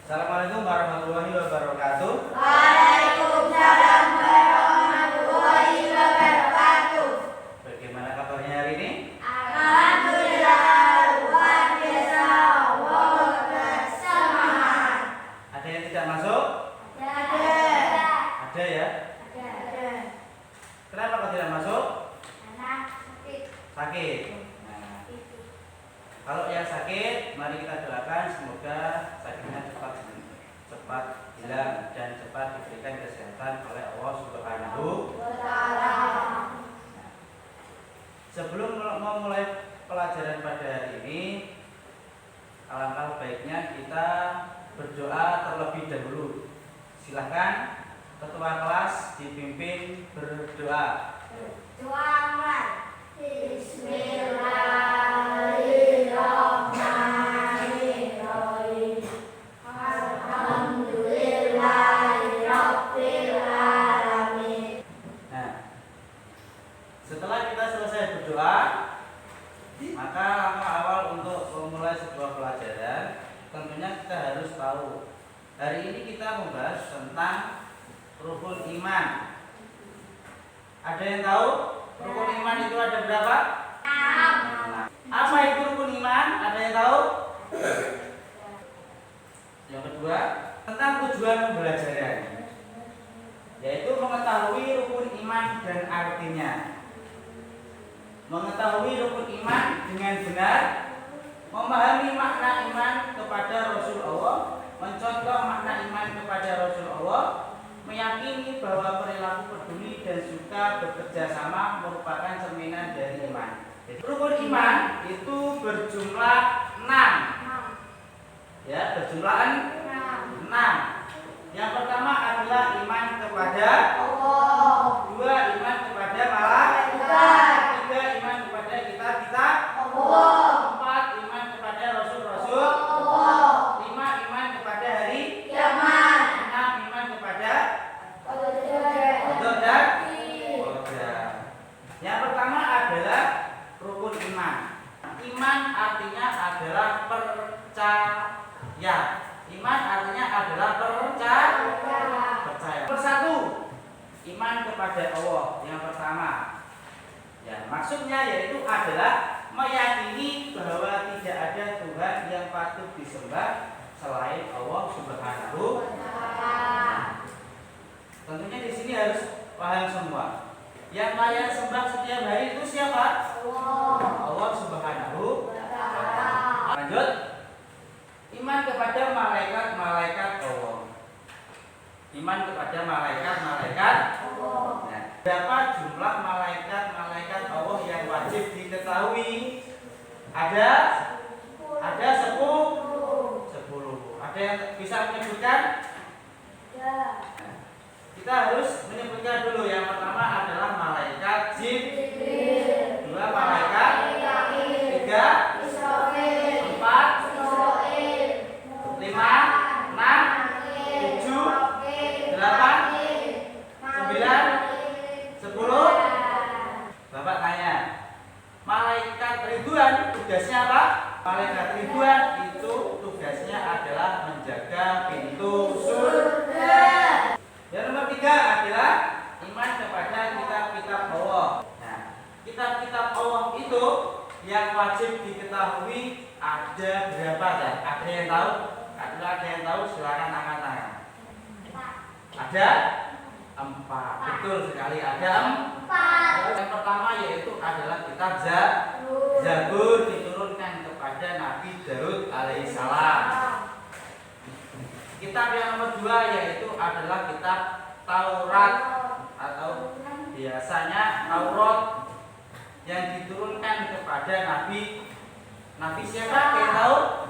Assalamualaikum warahmatullahi wabarakatuh. Waalaikumsalam warahmatullahi wabarakatuh. Bagaimana kabarnya hari ini? Alhamdulillah, luar biasa. Allah bersemangat. Ada yang tidak masuk? Ada. Ada ya? Ada. Kenapa kok tidak masuk? Anak sakit. Sakit. Nah, kalau yang sakit, mari kita doakan semoga sakitnya cepat hilang dan cepat diberikan kesehatan oleh Allah Subhanahu wa Ta'ala. Sebelum memulai pelajaran pada hari ini, alangkah baiknya kita berdoa terlebih dahulu. Silahkan ketua kelas dipimpin berdoa. Doa. Bismillahirrahmanirrahim. Alhamdulillahirabbil alamin. Nah, setelah kita selesai berdoa, maka langkah awal untuk memulai sebuah pelajaran tentunya kita harus tahu. Hari ini kita membahas tentang rukun iman. Ada yang tahu rukun iman itu ada berapa? 6. Apa itu rukun iman? Ada yang tahu? Yang kedua, tentang tujuan pembelajaran, yaitu mengetahui rukun iman dan artinya. Mengetahui rukun iman dengan benar, memahami makna iman kepada Rasul Allah, mencontoh makna iman kepada Rasul Allah, meyakini bahwa perilaku peduli dan suka bekerja sama merupakan cerminan dari iman. Rukun iman itu berjumlah 6. Ya, berjumlah 6. Yang pertama adalah iman kepada Allah. 2, iman kepada malaikat. 3, iman kepada kitab-kitab Allah. 4, iman kepada rasul-rasul Allah. 5, iman kepada hari Kiamat. 6, iman kepada Qadar. qadar dan qadar. Yang pertama adalah rukun iman. Iman artinya adalah percaya. Iman artinya adalah percaya. Persatu, iman kepada Allah yang pertama. Ya, maksudnya yaitu adalah meyakini bahwa tidak ada Tuhan yang patut disembah selain Allah Subhanahu wa Ta'ala. Tentunya di sini harus paham semua. Yang kalian sembah setiap hari itu siapa? Allah Subhanahu wa Ta'ala. Lanjut. Iman kepada malaikat-malaikat Allah. Iman kepada malaikat-malaikat Allah. Nah, berapa jumlah malaikat-malaikat Allah yang wajib diketahui? Ada 10. Ada yang bisa menyebutkan? Kita harus menyebutkan dulu. Yang pertama adalah malaikat Jibril. 2 malaikat. 3 Israfil. 4 Israil. 5 6 7 8 9 10. Bapak tanya, malaikat Ridwan tugasnya apa? Malaikat Ridwan itu tugasnya adalah menjaga pintu surga. Yang nomor 3 adalah iman kepada kitab-kitab Allah. Nah, kitab-kitab Allah itu yang wajib diketahui ada berapa ya? Ada yang tahu? Ada yang tahu? Silakan angkat tangan. Ada 4. Betul sekali, ada 4. Yang pertama yaitu adalah kitab Zabur, diturunkan kepada Nabi Daud alaihissalam. Kitab yang nomor 2 yaitu adalah kitab Taurat atau biasanya Taurat, yang diturunkan kepada Nabi siapa? Yang tahu?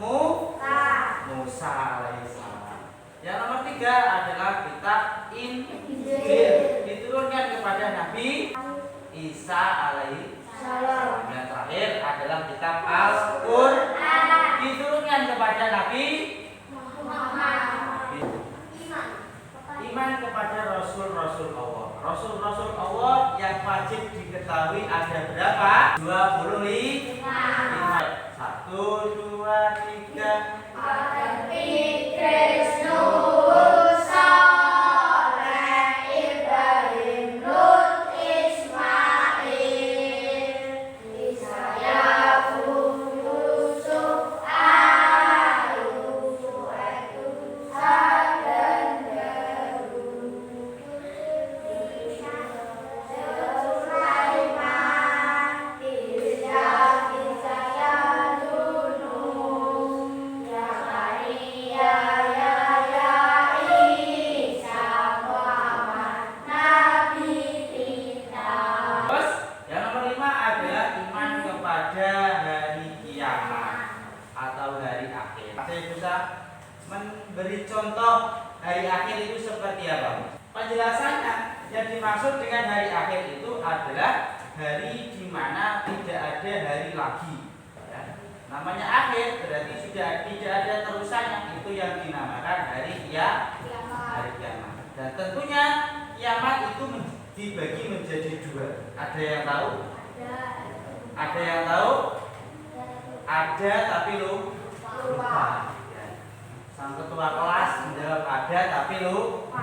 Musa alaihissalam. Yang nomor 3 adalah kitab Injil, diturunkan kepada Nabi Isa alaihissalam. Yang terakhir adalah kitab Al-Qur'an, diturunkan kepada Nabi Muhammad. Iman kepada rasul-rasul Allah. Rasul-rasul Allah yang wajib diketahui ada berapa? 25. 1, 2, 3, 4, 5. bisa memberi contoh hari akhir itu seperti apa? Penjelasannya yang dimaksud dengan hari akhir itu adalah hari di mana tidak ada hari lagi. Ya. Namanya akhir berarti sudah tidak ada terusannya, itu yang dinamakan hari kiamat. Dan tentunya kiamat itu dibagi menjadi dua. Ada yang tahu? Ada yang tahu? Ada tapi lupa. Ya. Sang ketua kelas menjawab ada tapi lupa.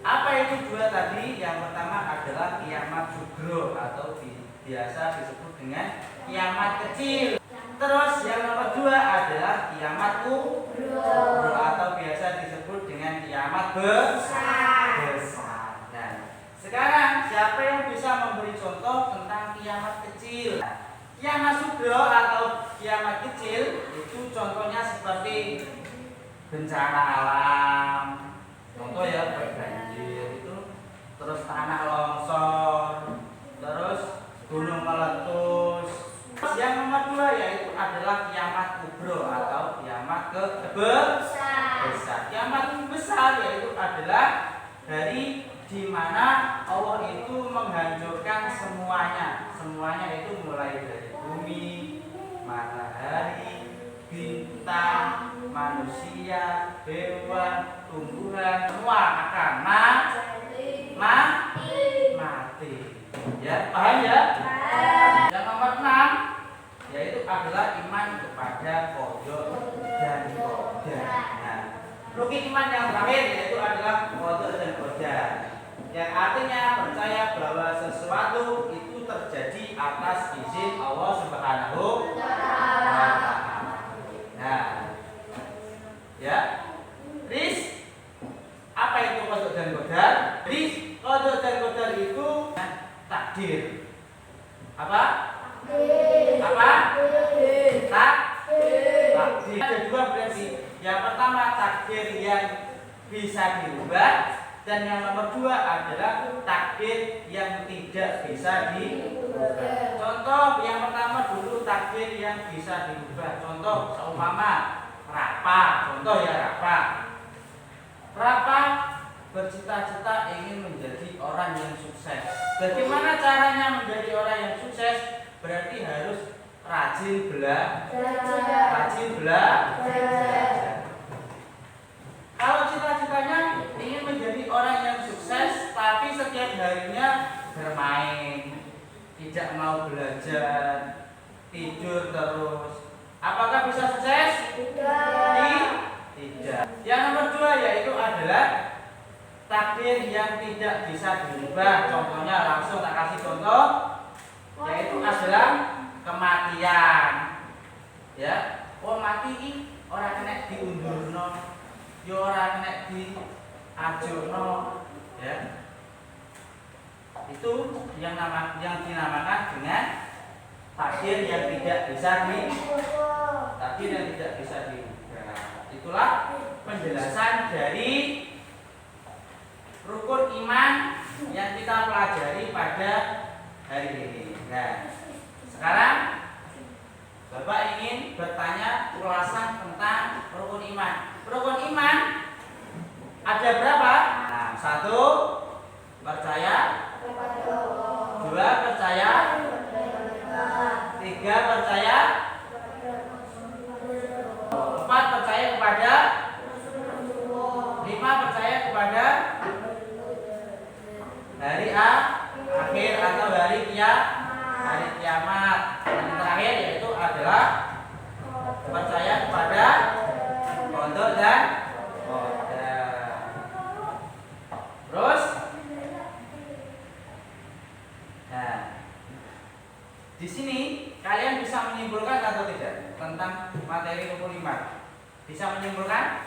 Apa itu dua tadi? Yang pertama adalah kiamat sugro atau biasa disebut dengan kiamat kecil. Terus yang nomor dua adalah kiamat kubro atau biasa disebut dengan kiamat besar. Nah, sekarang siapa yang bisa memberi contoh tentang kiamat kecil? Kiamat sugro atau kiamat kecil itu contohnya seperti bencana alam. Contoh ya, banjir itu, terus tanah longsor, terus gunung meletus. Terus yang nomor dua yaitu adalah kiamat kubro atau kiamat besar. Kiamat besar yaitu adalah hari di mana Allah itu menghancurkan semuanya. Semuanya itu mulai dari bumi, matahari, bintang, manusia, hewan, tumbuhan, semua akan mati. Ya, paham ya? Yang nomor 6 yaitu adalah iman kepada qada dan qadar. Nah, rukun iman yang terakhir yaitu adalah qada dan qadar. Yang artinya percaya bahwa sesuatu itu terjadi atas izin Allah Subhanahu wa Ta'ala. Nah, ya, Riz, apa itu qada dan qadar? Riz, qada dan qadar itu takdir. Apa? Apa? Takdir. Ada dua berarti. Yang pertama takdir yang bisa dirubah, dan yang nomor dua adalah takdir yang tidak bisa dirubah. Contoh yang pertama dulu takdir yang bisa dirubah. Contoh seumpama Rapa, contoh ya Rapa bercita-cita ingin menjadi orang yang sukses. Bagaimana caranya menjadi orang yang sukses? Berarti harus rajin belajar. Kalau cita-citanya ingin menjadi orang yang sukses, tapi setiap harinya bermain, tidak mau belajar, tidur terus, apakah bisa sukses? Tidak. Yang nomor dua yaitu adalah takdir yang tidak bisa dirubah. Contohnya langsung tak kasih contoh, yaitu adalah kematian. Ya, mati orang kena diundurno, yo ora kena diajurno, ya. Itu yang dinamakan dengan takdir yang tidak bisa dirubah. Itulah penjelasan dari rukun iman yang kita pelajari pada hari ini. Nah, sekarang Bapak ingin bertanya ulasan tentang rukun iman. Rukun iman ada berapa? Nah, 1 percaya, 2 percaya, 3 percaya, 4 percaya kepada, 5 percaya kepada hari akhir atau hari kiamat. Yang terakhir yaitu adalah percaya kepada qada dan qadar. Terus, nah, di sini kalian bisa menyimpulkan atau tidak tentang materi rukun iman? Bisa menyimpulkan?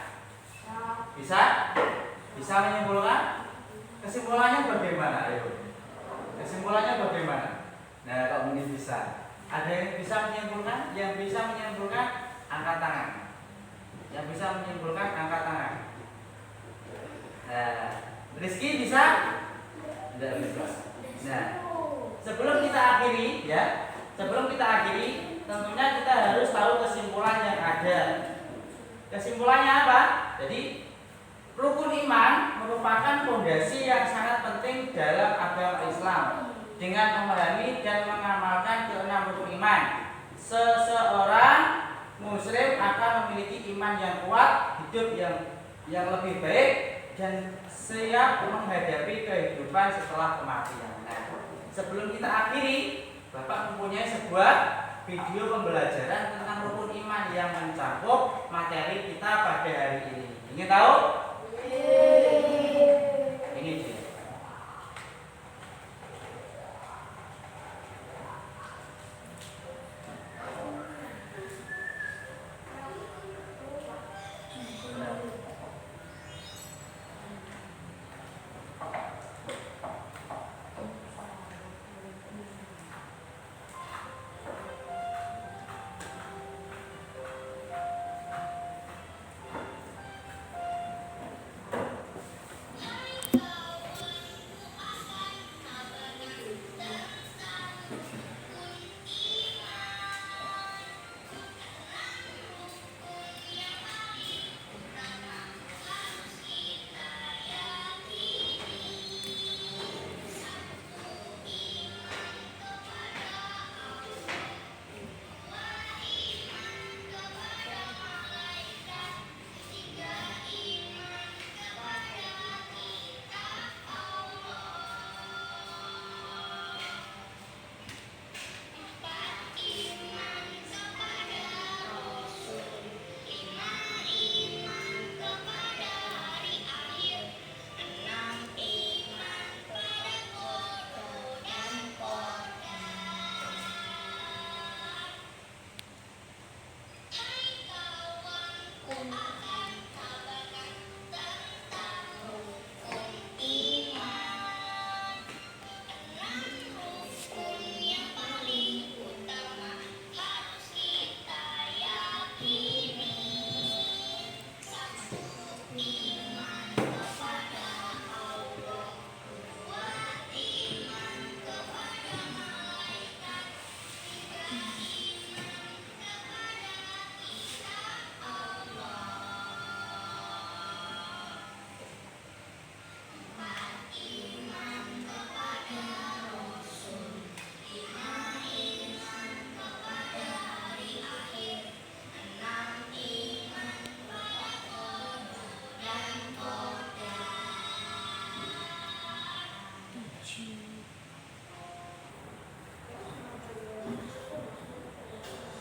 Bisa menyimpulkan? Kesimpulannya bagaimana? Ayo. Kesimpulannya bagaimana? Nah, kalau mungkin bisa. Ada yang bisa menyimpulkan? Yang bisa menyimpulkan angkat tangan. Yang bisa menyimpulkan angkat tangan. Nah, Rizky bisa? Tidak bisa. Nah, sebelum kita akhiri, tentunya kita harus tahu kesimpulan yang ada Kesimpulannya apa? Jadi rukun iman merupakan fondasi yang sangat penting dalam agama Islam. Dengan memahami dan mengamalkan keenam rukun iman, seseorang muslim akan memiliki iman yang kuat, hidup yang lebih baik, dan siap menghadapi kehidupan setelah kematian. Nah, sebelum kita akhiri, Bapak mempunyai sebuah video pembelajaran tentang rukun iman yang mencakup materi kita pada hari ini. Ingin tahu? Ini dia.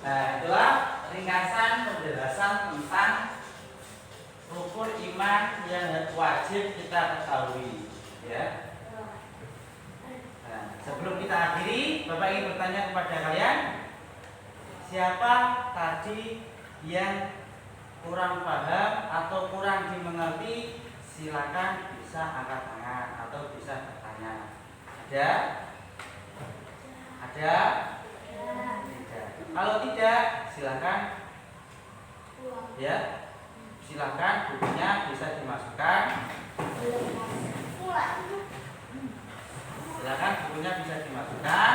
Nah, itulah ringkasan penjelasan tentang rukun iman yang wajib kita ketahui, ya. Nah, sebelum kita akhiri, Bapak ingin bertanya kepada kalian, siapa tadi yang kurang paham atau kurang dimengerti? Silakan bisa angkat tangan atau bisa bertanya. Ada? Ada? Kalau tidak, silakan, ya, silakan bukunya bisa dimasukkan. Silakan bukunya bisa dimasukkan.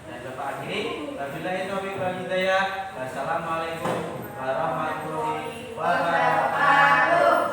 Dan Bapak akhiri. Wabillahi taufiq wal hidayah. Wassalamualaikum warahmatullahi wabarakatuh.